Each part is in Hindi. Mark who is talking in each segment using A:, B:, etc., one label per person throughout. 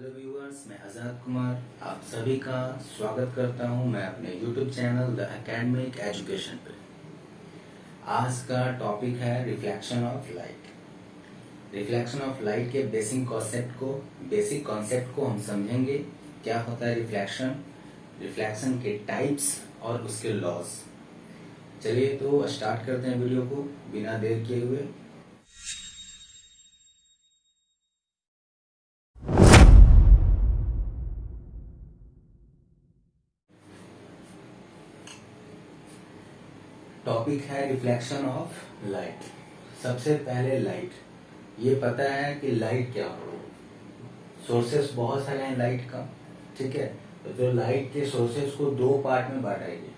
A: हेलो व्यूअर्स, मैं आज़ाद कुमार आप सभी का स्वागत करता हूं मैं अपने YouTube channel the academic education पे। आज का टॉपिक है reflection of light. Reflection of light के बेसिक कॉन्सेप्ट को हम समझेंगे। क्या होता है रिफ्लेक्शन, रिफ्लेक्शन के टाइप्स और उसके लॉज। चलिए तो स्टार्ट करते हैं वीडियो को बिना देर किए हुए। टॉपिक है रिफ्लेक्शन ऑफ लाइट। सबसे पहले लाइट, ये पता है कि लाइट क्या हो। सोर्सेस बहुत सारे हैं लाइट का, ठीक है। तो जो लाइट के सोर्सेस को दो पार्ट में बांटेंगे,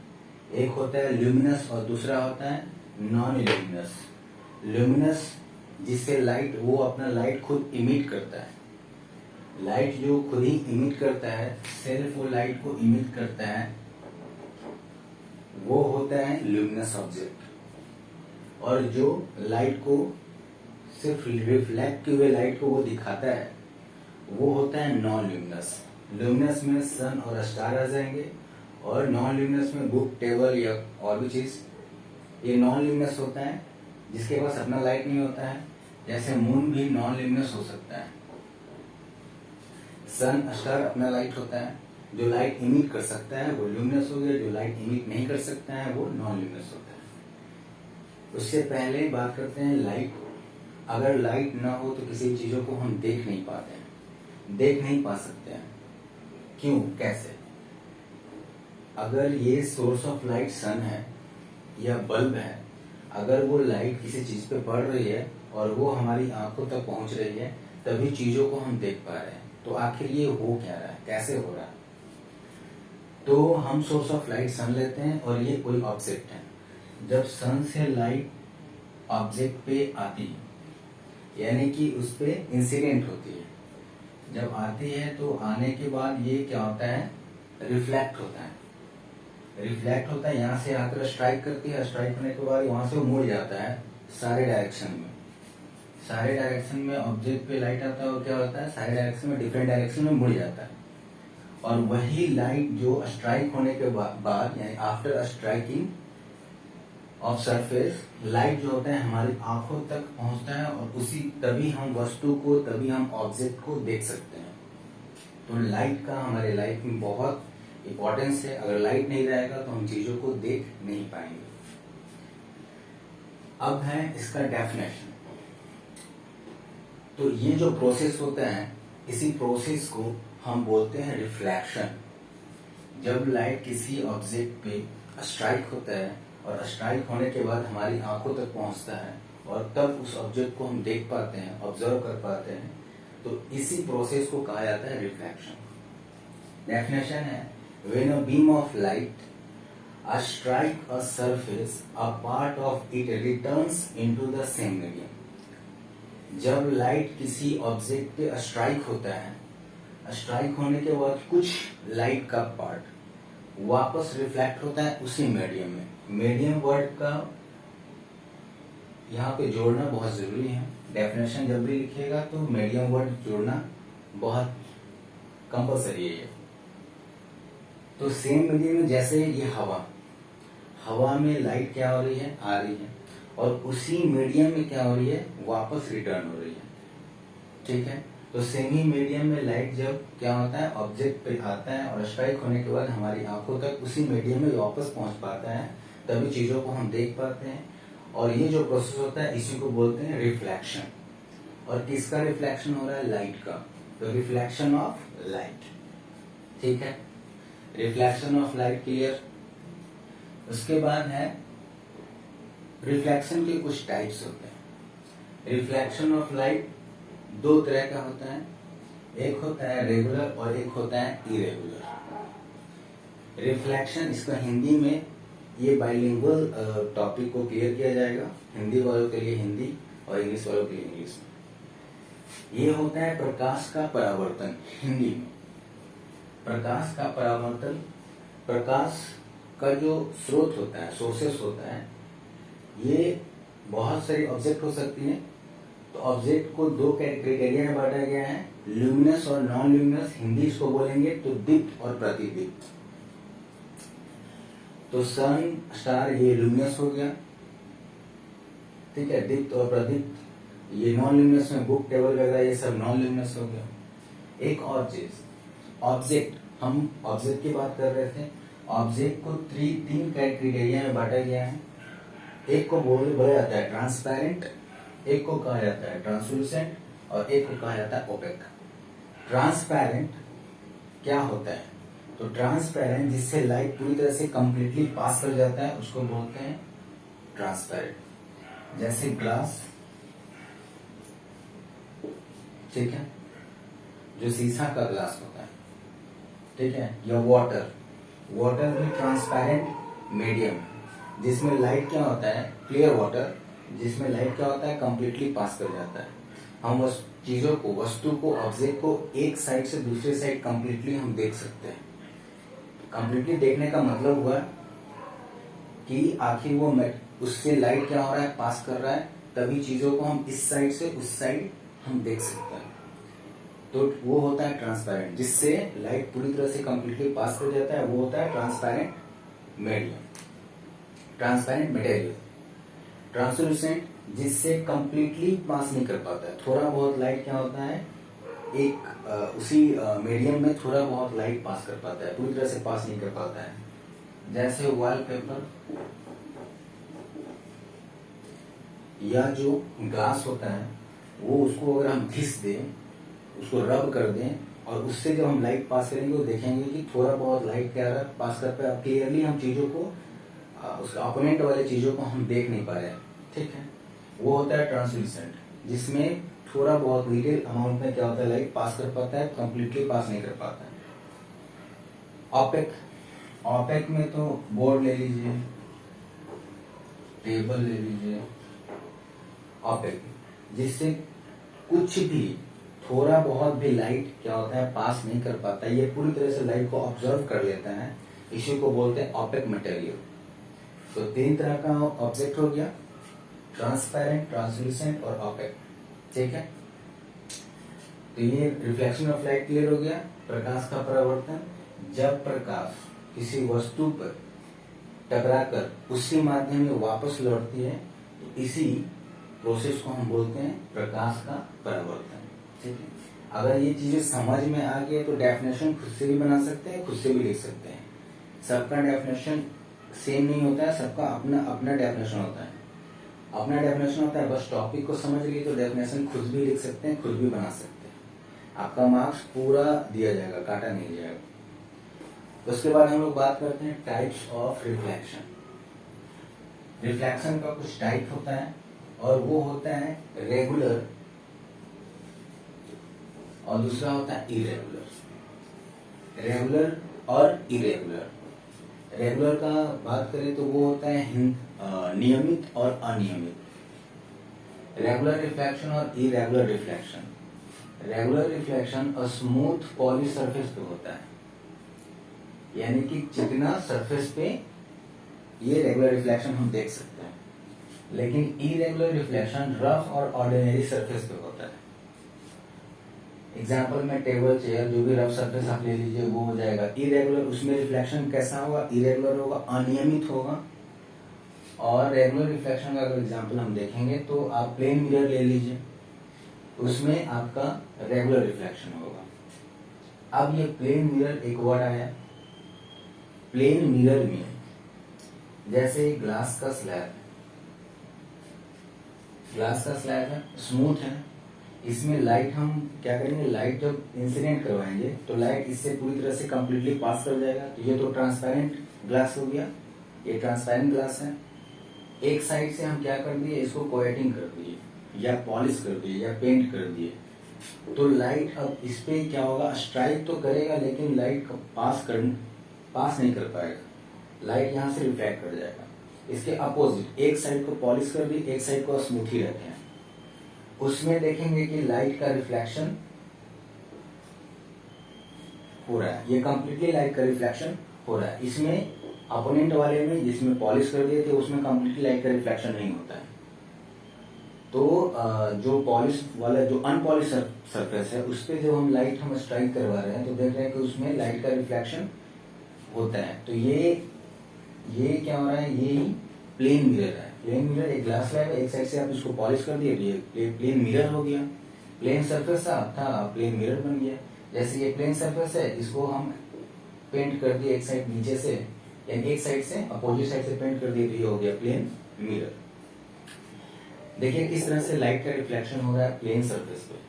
A: एक होता है ल्यूमिनस और दूसरा होता है नॉन ल्यूमिनस। ल्यूमिनस जिससे लाइट वो अपना लाइट खुद इमिट करता है। लाइट जो खुद ही इमिट करता है, सिर्फ वो लाइट को इमिट करता है, वो होता है ल्यूमिनस ऑब्जेक्ट। और जो लाइट को सिर्फ रिफ्लेक्ट किए हुए लाइट को वो दिखाता है, वो होता है नॉन ल्यूमिनस। ल्यूमिनस में सन और स्टार आ जाएंगे, और नॉन ल्यूमिनस में बुक, टेबल या और भी चीज। ये नॉन ल्यूमिनस होता है जिसके पास अपना लाइट नहीं होता है। जैसे मून भी नॉन ल्यूमिनस हो सकता है। सन, स्टार अपना लाइट होता है। जो लाइट इमिट कर सकता है वो ल्यूमिनस हो गया, जो लाइट इमिट नहीं कर सकता है वो नॉन ल्यूमिनस होता है। उससे पहले बात करते हैं लाइट। अगर लाइट ना हो तो किसी चीजों को हम देख नहीं पाते हैं, देख नहीं पा सकते हैं। क्यों, कैसे? अगर ये सोर्स ऑफ लाइट सन है या बल्ब है, अगर वो लाइट किसी चीज पे पड़ रही है और वो हमारी आंखों तक पहुंच रही है, तभी चीजों को हम देख पा रहे हैं। तो आखिर ये हो क्या रहा है, कैसे हो रहा है? तो हम सोर्स ऑफ लाइट सन लेते हैं और ये कोई ऑब्जेक्ट है। जब सन से लाइट ऑब्जेक्ट पे आती है, यानी कि उस पे इंसिडेंट होती है, जब आती है तो आने के बाद ये क्या होता है, रिफ्लेक्ट होता है। रिफ्लेक्ट होता है, यहाँ से आकर स्ट्राइक करती है, स्ट्राइक होने के बाद वहां से वो मुड़ जाता है सारे डायरेक्शन में। सारे डायरेक्शन में ऑब्जेक्ट पे लाइट आता है और क्या होता है, सारे डायरेक्शन में डिफरेंट डायरेक्शन में मुड़ जाता है। और वही लाइट जो स्ट्राइक होने के बाद यानी after striking off surface, light जो होता है हमारी आंखों तक पहुंचता है, और तभी हम वस्तु को, तभी हम ऑब्जेक्ट को देख सकते हैं। तो लाइट का हमारे लाइफ में बहुत इंपॉर्टेंस है। अगर लाइट नहीं रहेगा तो हम चीजों को देख नहीं पाएंगे। अब है इसका डेफिनेशन। तो ये जो प्रोसेस होता है, इसी प्रोसेस को हम बोलते हैं रिफ्लेक्शन। जब लाइट किसी ऑब्जेक्ट पे स्ट्राइक होता है और स्ट्राइक होने के बाद हमारी आंखों तक पहुंचता है, और तब उस ऑब्जेक्ट को हम देख पाते हैं, ऑब्जर्व कर पाते हैं, तो इसी प्रोसेस को कहा जाता है रिफ्लेक्शन। डेफिनेशन है, when a beam of light strike a surface, a part of it returns into the same medium. जब लाइट किसी ऑब्जेक्ट पे स्ट्राइक होता है, स्ट्राइक होने के बाद कुछ लाइट का पार्ट वापस रिफ्लेक्ट होता है उसी मीडियम में। मीडियम वर्ड का यहाँ पे जोड़ना बहुत जरूरी है। डेफिनेशन जब भी लिखिएगा तो मीडियम वर्ड जोड़ना बहुत कंपल्सरी है। तो सेम मीडियम में, जैसे ये हवा में लाइट क्या हो रही है, आ रही है, और उसी मीडियम में क्या हो रही है, वापस रिटर्न हो रही है, ठीक है। तो सेमी मीडियम में लाइट जब क्या होता है, ऑब्जेक्ट पे आता है और स्ट्राइक होने के बाद हमारी आंखों तक उसी मीडियम में वापस पहुंच पाता है, तभी चीजों को हम देख पाते हैं। और ये जो प्रोसेस होता है इसी को बोलते हैं रिफ्लेक्शन। और किसका रिफ्लेक्शन हो रहा है, लाइट का। तो रिफ्लेक्शन ऑफ लाइट, ठीक है। Reflection of light clear. उसके बाद है रिफ्लेक्शन के कुछ टाइप्स होते हैं। रिफ्लेक्शन ऑफ लाइट दो तरह का होता है, एक होता है रेगुलर और एक होता है इरेगुलर। रिफ्लेक्शन, इसका हिंदी में ये बाइलिंगुअल टॉपिक को क्लियर किया जाएगा, हिंदी वालों के लिए हिंदी और इंग्लिश वालों के लिए इंग्लिश में। ये होता है प्रकाश का परावर्तन। हिंदी में प्रकाश का परावर्तन, प्रकाश का जो स्रोत होता है, सोर्सेस होता है, ये बहुत सारी ऑब्जेक्ट हो सकती है। तो ऑब्जेक्ट को दो क्राइटेरिया में बांटा गया है, ल्यूमिनस और नॉन ल्यूमिनस, हिंदी इसको बोलेंगे तो दीप्त और प्रतिदीप्त। तो सन स्टार ये ल्यूमिनस हो गया, ठीक है, दीप्त और प्रदीप्त ये नॉन ल्यूमिनस में, बुक टेबल वगैरह ये सब नॉन ल्यूमिनस हो गया। एक और चीज, ऑब्जेक्ट, हम ऑब्जेक्ट की बात कर रहे थे। ऑब्जेक्ट को तीन क्राइटेरिया में बांटा गया है। एक को बोला जाता है ट्रांसपेरेंट, एक को कहा जाता है ट्रांसलूसेंट और एक को कहा जाता है ओपेक। ट्रांसपेरेंट क्या होता है? तो ट्रांसपेरेंट जिससे लाइट पूरी तरह से कंप्लीटली पास कर जाता है उसको बोलते हैं ट्रांसपेरेंट। जैसे ग्लास, ठीक है, जो शीशा का ग्लास होता है, ठीक है, या वाटर, वाटर भी ट्रांसपेरेंट मीडियम जिसमें लाइट क्या होता है, क्लियर वाटर जिसमें लाइट क्या होता है, कंप्लीटली पास कर जाता है। हम उस चीजों को, वस्तु को, ऑब्जेक्ट को एक साइड से दूसरे साइड कंप्लीटली हम देख सकते हैं। कंप्लीटली देखने का मतलब हुआ कि आखिर वो उससे लाइट क्या हो रहा है, पास कर रहा है, तभी चीजों को हम इस साइड से उस साइड हम देख सकते हैं। तो वो होता है ट्रांसपेरेंट, जिससे लाइट पूरी तरह से कंप्लीटली पास कर जाता है, वो होता है transparent medium, transparent material. Translucent जिससे कंप्लीटली पास नहीं कर पाता है, थोड़ा बहुत लाइट क्या होता है, एक उसी मीडियम में थोड़ा बहुत लाइट पास कर पाता है, पूरी तरह से पास नहीं कर पाता है। जैसे वॉलपेपर या जो ग्लास होता है, वो उसको अगर हम घिस दें, उसको रब कर दें और उससे जब हम लाइट पास करेंगे वो देखेंगे कि थोड़ा बहुत लाइट क्या पास कर पाए। क्लियरली हम चीजों को, उसके अपोनेंट वाले चीजों को हम देख नहीं पा रहे हैं, ठीक है। वो होता है ट्रांसलूसेंट जिसमें थोड़ा बहुत लिटिल अमाउंट में क्या होता है, लाइट पास कर पाता है, कंप्लीटली पास नहीं कर पाता है। ऑपेक, ऑपेक में तो बोर्ड ले लीजिए, टेबल ले लीजिए, ऑपेक जिससे कुछ भी, थोड़ा बहुत भी लाइट क्या होता है, पास नहीं कर पाता, ये पूरी तरह से लाइट को ऑब्जर्व कर लेता है, इसी को बोलते हैं ऑपेक मटेरियल। तो तीन तरह का ऑब्जेक्ट हो गया, ट्रांसपेरेंट, ट्रांसलूसेंट और ऑपेक, ठीक है। तो ये रिफ्लेक्शन ऑफ लाइट क्लियर हो गया। प्रकाश का परावर्तन, जब प्रकाश किसी वस्तु पर टकराकर उसी माध्यम में वापस लौटती है तो इसी प्रोसेस को हम बोलते हैं प्रकाश का परावर्तन, ठीक है। अगर ये चीजें समझ में आ गई तो डेफिनेशन खुद से भी बना सकते हैं, खुद से भी लिख सकते हैं। सबका डेफिनेशन सेम नहीं होता है, सबका अपना अपना डेफिनेशन होता है, अपना डेफिनेशन होता है। बस टॉपिक को समझ लिए तो डेफिनेशन खुद भी लिख सकते हैं, खुद भी बना सकते हैं। आपका मार्क्स पूरा दिया जाएगा, काटा नहीं जाएगा। उसके बाद हम लोग बात करते हैं टाइप्स ऑफ रिफ्लेक्शन। रिफ्लेक्शन का कुछ टाइप होता है और वो होता है रेगुलर और दूसरा होता है इरेगुलर। रेगुलर और इरेगुलर, रेगुलर का बात करें तो वो होता है नियमित और अनियमित। रेगुलर रिफ्लेक्शन और irregular reflection. Regular reflection a smooth poly surface पे होता है, यानी कि चिकना सरफेस पे ये रेगुलर रिफ्लेक्शन हम देख सकते हैं। लेकिन इरेगुलर रिफ्लेक्शन रफ और ऑर्डिनरी सरफेस पे होता है। एग्जाम्पल में टेबल, चेयर, जो भी रफ सरफेस आप ले लीजिए वो हो जाएगा इरेगुलर। उसमें रिफ्लेक्शन कैसा होगा, इरेगुलर होगा, अनियमित होगा। और रेगुलर रिफ्लेक्शन का अगर एग्जाम्पल हम देखेंगे तो आप प्लेन मिरर ले लीजिए, उसमें आपका रेगुलर रिफ्लेक्शन होगा। अब ये प्लेन मिरर एक वर्ड आया, प्लेन मिरर में जैसे ग्लास का स्लैब, ग्लास का स्लैब है, स्मूथ है, इसमें लाइट हम क्या करेंगे, लाइट जब इंसिडेंट करवाएंगे तो लाइट इससे पूरी तरह से कंप्लीटली पास कर जाएगा। तो ये तो ट्रांसपेरेंट ग्लास हो गया, ये ट्रांसपेरेंट ग्लास है। एक साइड से हम क्या कर दिए, इसको कोएटिंग कर दिए या पॉलिश कर दिए या पेंट कर दिए, तो लाइट अब इस पे क्या होगा, स्ट्राइक तो करेगा लेकिन लाइट पास नहीं कर पाएगा, लाइट यहाँ से रिफ्लेक्ट कर जाएगा। इसके अपोजिट एक साइड को पॉलिश कर दी, एक साइड को स्मूथ ही रखे हैं, उसमें देखेंगे कि लाइट का रिफ्लेक्शन हो रहा है, ये कंप्लीटली लाइट का रिफ्लेक्शन हो रहा है। इसमें अपोनेंट वाले में जिसमें पॉलिश कर दिए थे उसमें कंप्लीटली लाइट का रिफ्लेक्शन नहीं होता है। तो जो पॉलिश वाला, जो अनपॉलिश सरफेस है उस पर जब हम लाइट हम स्ट्राइक करवा रहे हैं तो देख रहे हैं कि उसमें लाइट का रिफ्लेक्शन होता है। तो ये क्या हो रहा है, ये प्लेन मिरर है। प्लेन मिरर एक ग्लास स्लैब है, एक साइड से आप इसको पॉलिश कर दिए, ये प्लेन मिरर हो गया। प्लेन सरफेस था प्लेन मिरर बन गया। जैसे ये प्लेन सरफेस है, इसको हम पेंट कर दिए एक साइड नीचे से, यानी एक साइड से अपोजिट साइड से पेंट कर दिए तो ये हो गया प्लेन मिरर। देखिए किस तरह से लाइट का रिफ्लेक्शन हो रहा है प्लेन सरफेस पे।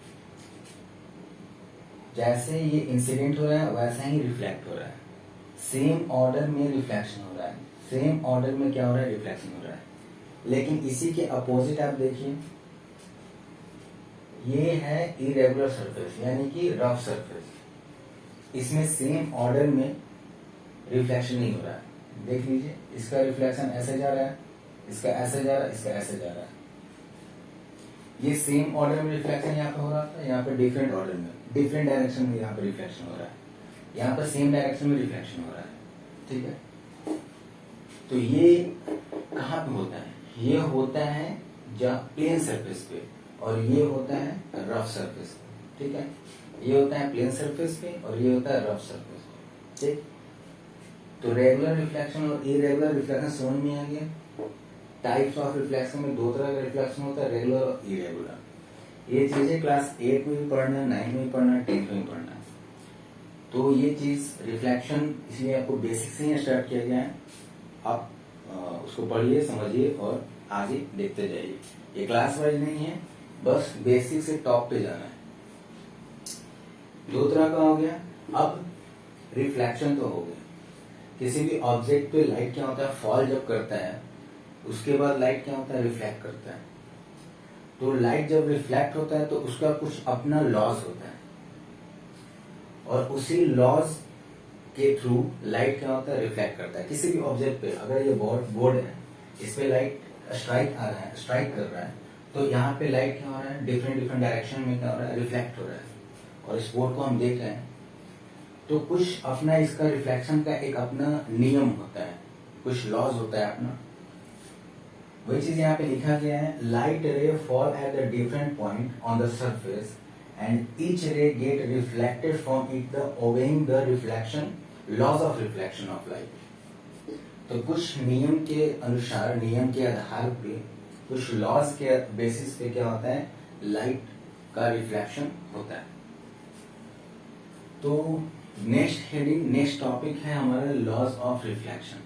A: जैसे ये इंसिडेंट हो रहा है वैसा ही रिफ्लेक्ट हो रहा है। सेम ऑर्डर में रिफ्लेक्शन हो रहा है, सेम ऑर्डर में क्या हो रहा है, रिफ्लेक्शन हो रहा है। लेकिन इसी के अपोजिट आप देखिए, ये है इरेगुलर सरफेस यानी कि रफ सरफेस। इसमें सेम ऑर्डर में रिफ्लेक्शन नहीं हो रहा है। देख लीजिए, इसका रिफ्लेक्शन ऐसे जा रहा है, इसका ऐसे जा रहा है, इसका ऐसे जा रहा है। ये सेम ऑर्डर में रिफ्लेक्शन यहाँ पे हो रहा था, यहाँ पे डिफरेंट ऑर्डर में, डिफरेंट डायरेक्शन में यहाँ पे रिफ्लेक्शन हो रहा है, यहाँ पर सेम डायरेक्शन में रिफ्लेक्शन हो रहा है। ठीक है, तो ये कहाँ पे होता है, ये होता है जहाँ प्लेन सरफेस पे, और ये होता है रफ सरफेस पे। ठीक है, ये होता है प्लेन सरफेस पे और ये होता है रफ सरफेस पे। ठीक, तो रेगुलर रिफ्लेक्शन और इरेगुलर रिफ्लेक्शन समझ में आ गया। टाइप्स ऑफ रिफ्लेक्शन में दो तरह का रिफ्लेक्शन होता है, रेगुलर और इरेगुलर। ये चीजें क्लास 8 में भी पढ़ना है, 9 में भी पढ़ना है, 10 में भी पढ़ना है। तो ये चीज रिफ्लेक्शन इसलिए आपको बेसिक से ही स्टार्ट किया गया है। आप उसको पढ़िए, समझिए और आगे देखते जाइए। ये क्लास वाइज नहीं है, बस बेसिक से टॉप पे जाना है। दो तरह का हो गया। अब रिफ्लेक्शन तो हो गया, किसी भी ऑब्जेक्ट पे लाइट क्या होता है, फॉल जब करता है उसके बाद लाइट क्या होता है, रिफ्लेक्ट करता है। तो लाइट जब रिफ्लेक्ट होता है तो उसका कुछ अपना लॉज होता है, और उसी लॉज के थ्रू लाइट क्या होता है, रिफ्लेक्ट करता है। किसी भी ऑब्जेक्ट पे अगर ये बोर्ड है, इस पे लाइट स्ट्राइक आ रहा है, स्ट्राइक कर रहा है, तो यहाँ पे लाइट क्या हो रहा है, डिफरेंट डायरेक्शन में क्या हो रहा है, रिफ्लेक्ट हो रहा है। और इस बोर्ड को हम देख रहे हैं तो कुछ अपना इसका रिफ्लेक्शन का एक अपना नियम होता है, कुछ लॉज होता है अपना। वही चीज यहाँ पे लिखा गया है, light ray fall at the different point on the surface and each ray get reflected from it the obeying the reflection laws of reflection of light. तो कुछ नियम के अनुसार, नियम के आधार पे, कुछ लॉज के बेसिस पे क्या होता है, लाइट का रिफ्लेक्शन होता है। तो नेक्स्ट हेडिंग, नेक्स्ट टॉपिक है हमारा laws of reflection.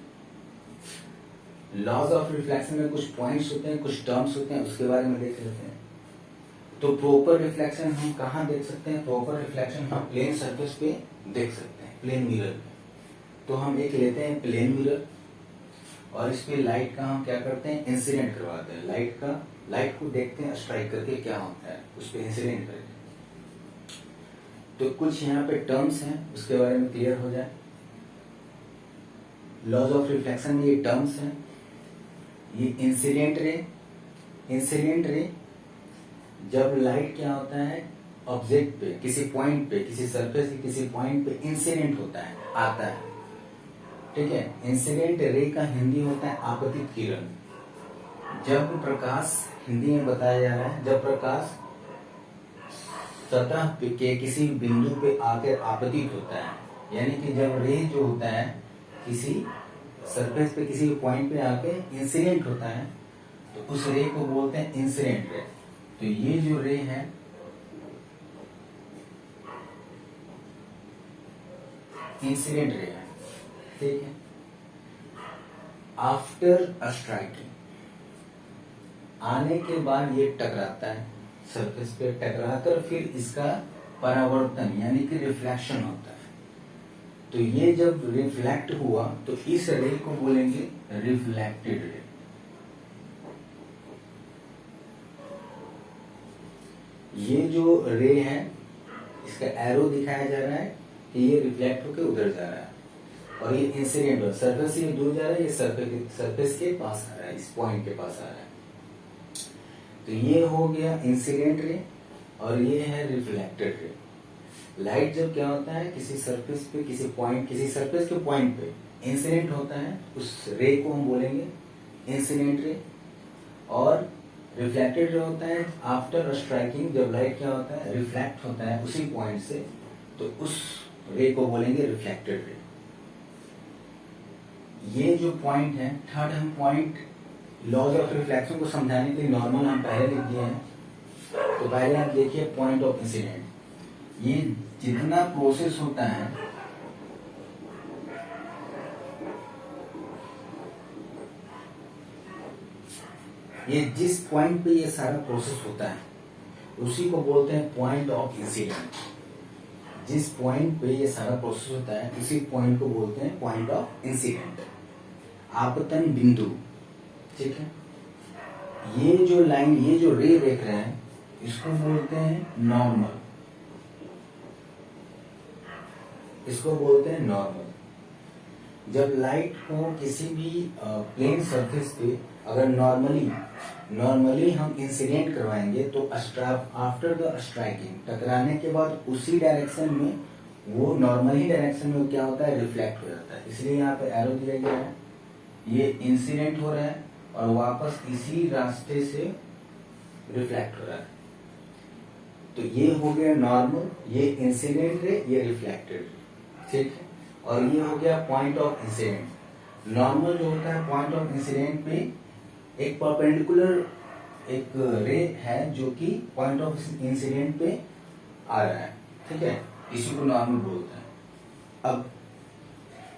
A: Laws of reflection में कुछ पॉइंट्स होते हैं, कुछ टर्म्स होते हैं, उसके बारे में देख लेते हैं। तो प्रॉपर रिफ्लेक्शन हम कहाँ देख सकते हैं, प्रॉपर रिफ्लेक्शन हम प्लेन सरफेस पे देख सकते हैं, प्लेन मिरर पे। तो हम एक लेते हैं प्लेन मिरर, और इस पे लाइट का हम क्या करते हैं, इंसिडेंट करवाते हैं। लाइट को देखते हैं स्ट्राइक करके क्या होता है, उस पे इंसिडेंट करके। तो कुछ यहाँ पे टर्म्स हैं, उसके बारे में क्लियर हो जाए। लॉज ऑफ रिफ्लेक्शन में ये टर्म्स हैं। ये इंसिडेंट रे, जब लाइट क्या होता है, ऑब्जेक्ट पे, किसी पॉइंट पे, किसी सरफेस के किसी पॉइंट पे इंसिडेंट होता है, आता है। ठीक है, इंसिडेंट रे का हिंदी होता है आपतित किरण। जब प्रकाश, हिंदी में बताया जा रहा है, जब प्रकाश सतह के किसी बिंदु पे आकर आपतित होता है, यानी कि जब रे जो होता है किसी सरफेस पे किसी पॉइंट पे आके इंसिडेंट होता है, तो उस रे को बोलते हैं इंसिडेंट रे। तो ये जो रे है, इंसिडेंट रे है। ठीक है, आफ्टर स्ट्राइकिंग, आने के बाद ये टकराता है सरफेस पे, टकराकर फिर इसका परावर्तन यानी कि रिफ्लेक्शन होता है। तो ये जब रिफ्लेक्ट हुआ तो इस रे को बोलेंगे रिफ्लेक्टेड रे। ये जो रे है, इसका एरो दिखाया जा रहा है कि ये रिफ्लेक्ट होकर उधर जा रहा है, और ये इंसिडेंट हो, सरफेस से दूर जा रहा है, ये सरफेस के पास आ रहा है, इस पॉइंट के पास आ रहा है। तो ये हो गया इंसिडेंट रे, और ये है रिफ्लेक्टेड रे। लाइट जब क्या होता है, किसी सरफेस पे, किसी पॉइंट, किसी सरफेस के पॉइंट पे इंसिडेंट होता है, उस रे को हम बोलेंगे इंसिडेंट रे। और रिफ्लेक्टेड रे होता है आफ्टर स्ट्राइकिंग, जब लाइट क्या होता है रिफ्लेक्ट होता है उसी पॉइंट से, तो उस रे को बोलेंगे रिफ्लेक्टेड रे। ये जो पॉइंट है, थर्ड हम पॉइंट लॉज ऑफ रिफ्लेक्शन को समझाने के लिए नॉर्मल हम पहले लिख दिए हैं। तो पहले आप देखिए पॉइंट ऑफ इंसिडेंट। ये जितना प्रोसेस होता है ये जिस पॉइंट पे ये सारा प्रोसेस होता है उसी को बोलते हैं पॉइंट ऑफ इंसिडेंट। जिस पॉइंट पे ये सारा प्रोसेस होता है उसी पॉइंट को बोलते हैं पॉइंट ऑफ इंसिडेंट, आपतन बिंदु। ठीक है, ये जो लाइन, ये जो रे देख रहे हैं इसको बोलते हैं नॉर्मल, इसको बोलते हैं नॉर्मल। जब लाइट को किसी भी प्लेन सरफेस पे अगर नॉर्मली हम इंसिडेंट करवाएंगे तो आफ्टर द स्ट्राइकिंग, टकराने के बाद उसी डायरेक्शन में, वो नॉर्मल ही डायरेक्शन में क्या होता है रिफ्लेक्ट हो जाता है। इसलिए यहाँ पे एरो दिया गया है, ये इंसिडेंट हो रहा है और वापस इसी रास्ते से रिफ्लेक्ट हो रहा है। तो ये हो गया नॉर्मल, ये इंसिडेंट रे, ये रिफ्लेक्टेड। ठीक है, और ये हो गया पॉइंट ऑफ इंसिडेंट। नॉर्मल जो होता है पॉइंट ऑफ इंसिडेंट पे एक परपेंडिकुलर एक रे है जो कि पॉइंट ऑफ इंसिडेंट पे आ रहा है। ठीक है, इसी को नॉर्मल बोलते हैं। अब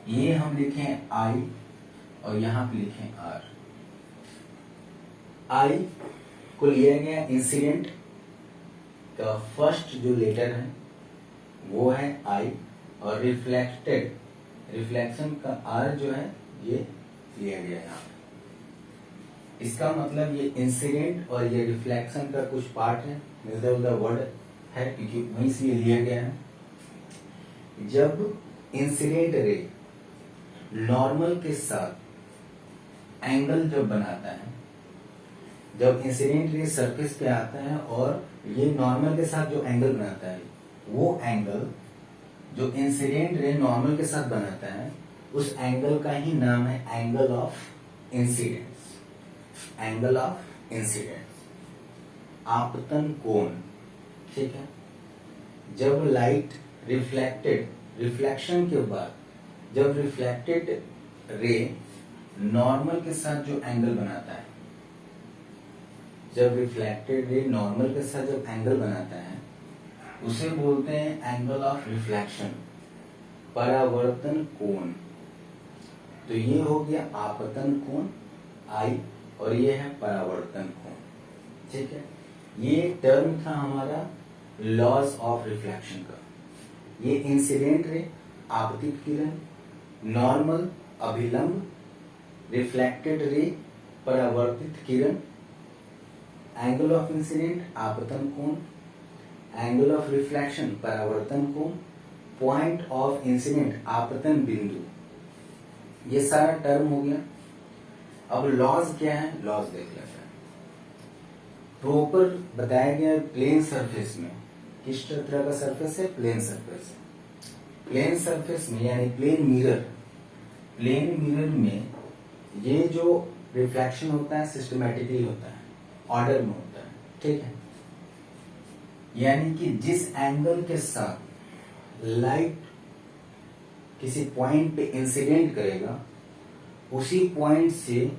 A: ये हम लिखें आई और यहां पे लिखें आर। आई को लिया गया इंसिडेंट का फर्स्ट जो लेटर है वो है आई, और रिफ्लेक्टेड, रिफ्लेक्शन का आर जो है ये लिया गया यहाँ पे। इसका मतलब ये इंसिडेंट और ये रिफ्लेक्शन का कुछ पार्ट है, मिलता जुलता वर्ड है क्योंकि वहीं से ये लिया गया है। जब इंसिडेंट रे नॉर्मल के साथ एंगल जब बनाता है, जब इंसिडेंट रे सरफेस पे आता है और ये नॉर्मल के साथ जो एंगल बनाता है, वो एंगल जो इंसिडेंट रे नॉर्मल के साथ बनाता है उस एंगल का ही नाम है angle of incidence. Angle of incidence, आपतन कोण। ठीक है, जब लाइट रिफ्लेक्टेड, रिफ्लेक्शन के बाद जब रिफ्लेक्टेड रे नॉर्मल के साथ जो एंगल बनाता है, जब रिफ्लेक्टेड रे नॉर्मल के साथ जब एंगल बनाता है उसे बोलते हैं एंगल ऑफ रिफ्लेक्शन, परावर्तन कोण। तो ये हो गया आपतन कोण आई और ये है परावर्तन कोण। ठीक है, ये टर्म था हमारा लॉज ऑफ रिफ्लेक्शन का। ये इंसिडेंट रे आपतित किरण, नॉर्मल अभिलंब, रिफ्लेक्टेड रे परावर्तित किरण, एंगल ऑफ इंसिडेंट आपतन कोण, एंगल ऑफ रिफ्लेक्शन परावर्तन कोण, पॉइंट ऑफ इंसिडेंट आपतन बिंदु। ये सारा टर्म हो गया। अब लॉज क्या है, लॉज देख लेते हैं। प्रॉपर बताया गया प्लेन सरफेस में, किस तरह का सरफेस है, प्लेन सरफेस। प्लेन सरफेस में यानी प्लेन मिरर, प्लेन मिरर में ये जो रिफ्लेक्शन होता है सिस्टमैटिकली होता है, ऑर्डर में होता है। ठीक है, यानी कि जिस एंगल के साथ लाइट किसी पॉइंट पे इंसिडेंट करेगा उसी पॉइंट से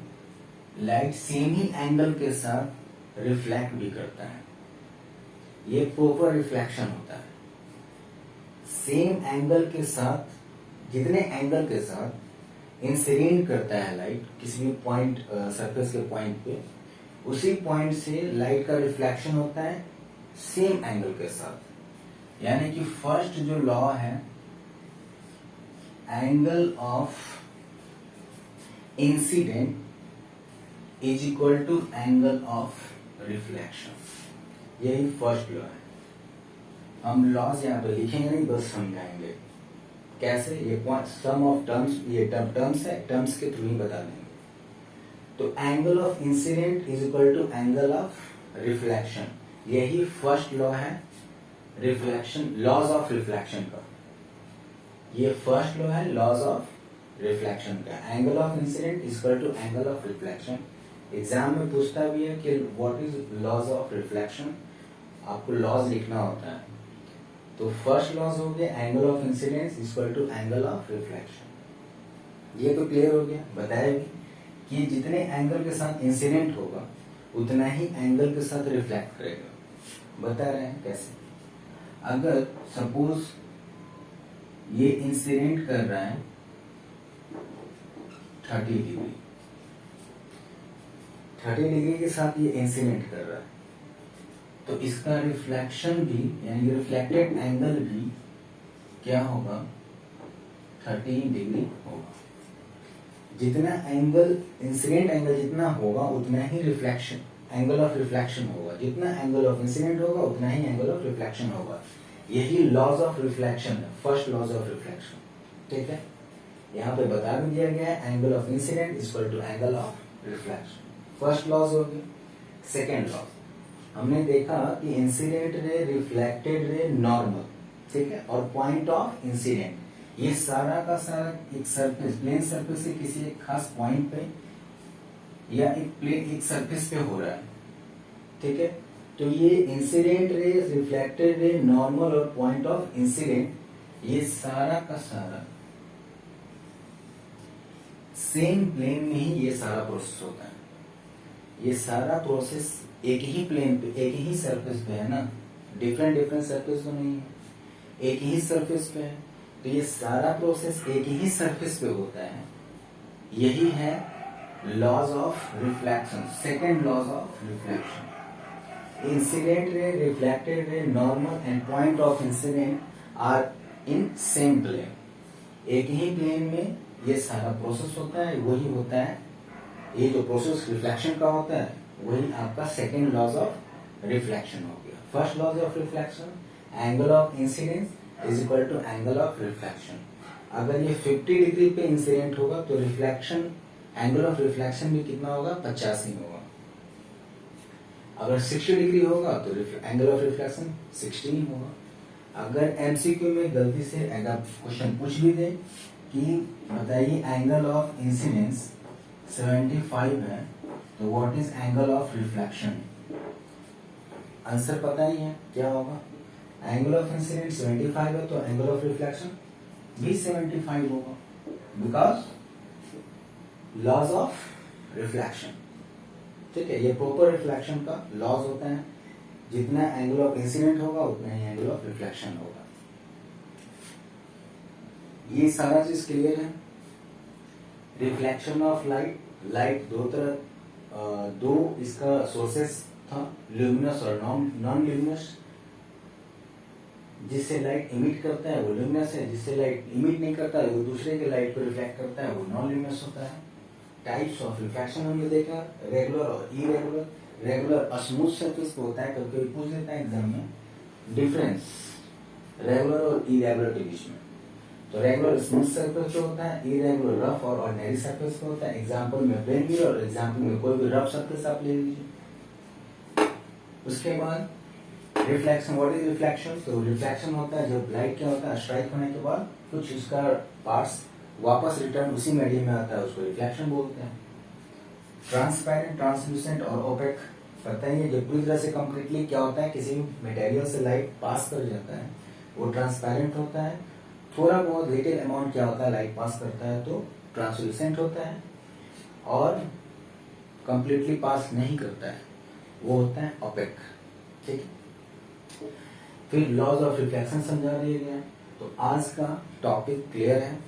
A: लाइट सेम ही एंगल के साथ रिफ्लेक्ट भी करता है। ये प्रॉपर रिफ्लेक्शन होता है। सेम एंगल के साथ, जितने एंगल के साथ इंसिडेंट करता है लाइट किसी भी पॉइंट, सरफेस के पॉइंट पे, उसी पॉइंट से लाइट का रिफ्लेक्शन होता है सेम एंगल के साथ। यानी कि फर्स्ट जो लॉ है angle of incident is equal to angle of reflection, यही फर्स्ट लॉ है। हम लॉज यहाँ पे लिखेंगे नहीं, बस समझाएंगे कैसे। ये सम ऑफ टर्म्स, ये टर्म्स है, टर्म्स के थ्रू ही बता देंगे। तो angle of incident is equal to angle of reflection, यही फर्स्ट लॉ है रिफ्लेक्शन, लॉज ऑफ रिफ्लेक्शन का। ये फर्स्ट लॉ है लॉज ऑफ रिफ्लेक्शन का। Angle of incident is equal to angle of reflection, exam में पूछता भी है कि what is laws of reflection, आपको लॉज लिखना होता है। तो फर्स्ट लॉज हो गया angle of incidence equal to angle of reflection. ये तो क्लियर हो गया, बताया भी कि जितने एंगल के साथ इंसिडेंट होगा उतना ही एंगल के साथ रिफ्लेक्ट करेगा। बता रहे हैं कैसे। अगर सपोज ये इंसिडेंट कर रहा है 30 डिग्री, 30 डिग्री के साथ ये इंसिडेंट कर रहा है, तो इसका रिफ्लेक्शन भी यानी रिफ्लेक्टेड एंगल भी क्या होगा, 30 डिग्री होगा। जितना एंगल इंसिडेंट एंगल जितना होगा उतना ही रिफ्लेक्शन एंगल ऑफ रिफ्लेक्शन होगा, जितना एंगल ऑफ इंसिडेंट होगा उतना ही एंगल ऑफ रिफ्लेक्शन होगा। यही लॉज ऑफ रिफ्लेक्शन है, फर्स्ट लॉज ऑफ रिफ्लेक्शन। ठीक है, यहाँ पे बता भी दिया गया है angle of incident equal to angle of reflection. First laws हो गया। सेकेंड लॉज हमने देखा कि incident ray, reflected ray, normal, ठीक है, और पॉइंट ऑफ इंसिडेंट, ये सारा का सारा एक सरफेस, प्लेन सरफेस से किसी एक खास पॉइंट पे या एक सरफेस पे हो रहा है। ठीक है, तो ये incident ray, reflected ray, normal और पॉइंट ऑफ इंसिडेंट, ये सारा का सारा सेम प्लेन में ही ये सारा प्रोसेस होता है। ये सारा प्रोसेस एक ही प्लेन पे, एक ही सरफेस पे है ना, डिफरेंट डिफरेंट सरफेस तो नहीं है, एक ही सरफेस पे है। तो ये सारा प्रोसेस एक ही सरफेस पे होता है। यही है laws of reflection, second laws of reflection. Incident ray, reflected ray, normal and point of incident are in same plane. एक ही प्लेन में ये सारा प्रोसेस होता है, वही होता है ये जो प्रोसेस रिफ्लेक्शन का होता है, वही आपका सेकेंड लॉज ऑफ रिफ्लेक्शन हो गया। First laws of reflection, angle of incidence is equal to angle of reflection. अगर ये 50 डिग्री पे इंसिडेंट होगा तो रिफ्लेक्शन, एंगल ऑफ रिफ्लेक्शन भी कितना होगा, 50 ही होगा। अगर 60 डिग्री होगा तो एंगल ऑफ रिफ्लेक्शन 60 ही होगा। अगर एमसीक्यू में गलती से अगर क्वेश्चन पूछ भी दे कि बताइए एंगल ऑफ इंसिडेंस 75 है तो what is angle of reflection, answer पता ही है क्या होगा। एंगल ऑफ इंसिडेंस 75 है तो एंगल ऑफ रिफ्लेक्शन भी 75 होगा, बिकॉज लॉज ऑफ रिफ्लेक्शन। ठीक है, ये प्रॉपर रिफ्लेक्शन का लॉज होता है, जितना एंगल ऑफ इंसिडेंट होगा उतना ही एंगल ऑफ रिफ्लेक्शन होगा। ये सारा चीज क्लियर है। रिफ्लेक्शन ऑफ लाइट, लाइट दो तरह, दो इसका सोर्सेस था, ल्यूमिनस और नॉन ल्यूमिनस। जिससे लाइट इमिट करता है वो ल्यूमिनस है, जिससे लाइट इमिट नहीं करता है वो दूसरे के लाइट को रिफ्लेक्ट करता है वो नॉन ल्यूमिनस होता है। टाइप्स ऑफ रिफ्लेक्शन हमने देखा, रेगुलर और इरेगुलर। रेगुलर स्मूथ सरफेस पे होता है, कभी पूछ देता है एग्जाम में डिफरेंस रेगुलर और इरेगुलर के बीच में। तो रेगुलर स्मूथ सरफेस पे होता है, इरेगुलर रफ और ऑर्डिनरी सरफेस पे होता है। एग्जांपल में प्लेन मिरर और एग्जांपल में कोई भी रफ सरफेस आप ले लीजिए। उसके बाद रिफ्लेक्शन, व्हाट इज रिफ्लेक्शन, तो रिफ्लेक्शन होता है जब लाइट क्या होता है, स्ट्राइक होने के बाद कुछ उसका पार्ट्स वापस रिटर्न उसी मीडियम में आता है, उसको रिफ्लेक्शन बोलते हैं। ट्रांसपेरेंट, ट्रांसलूसेंट और ओपेक, पता ही है जब पूरी तरह से कंप्लीटली क्या होता है, किसी भी मटेरियल से लाइट पास कर जाता है वो ट्रांसपेरेंट होता है। थोड़ा बहुत लिटिल अमाउंट क्या होता है लाइट पास करता है तो ट्रांसलूसेंट होता है, और कंप्लीटली पास नहीं करता है वो होता है ओपेक। ठीक है, फिर लॉज ऑफ रिफ्लेक्शन समझा दिया गया। तो आज का टॉपिक क्लियर है।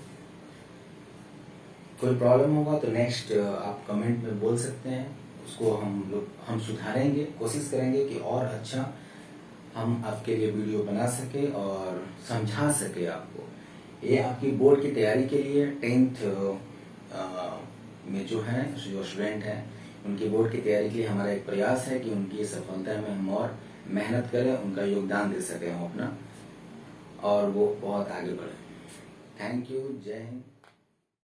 A: कोई प्रॉब्लम होगा तो नेक्स्ट आप कमेंट में बोल सकते हैं, उसको हम सुधारेंगे, कोशिश करेंगे कि और अच्छा हम आपके लिए वीडियो बना सके और समझा सके आपको। ये आपकी बोर्ड की तैयारी के लिए 10th में जो स्टूडेंट हैं उनकी बोर्ड की तैयारी के लिए हमारा एक प्रयास है कि उनकी सफलता में हम और मेहनत करें, उनका योगदान दे सकें हम अपना, और वो बहुत आगे बढ़े। थैंक यू, जय हिंद।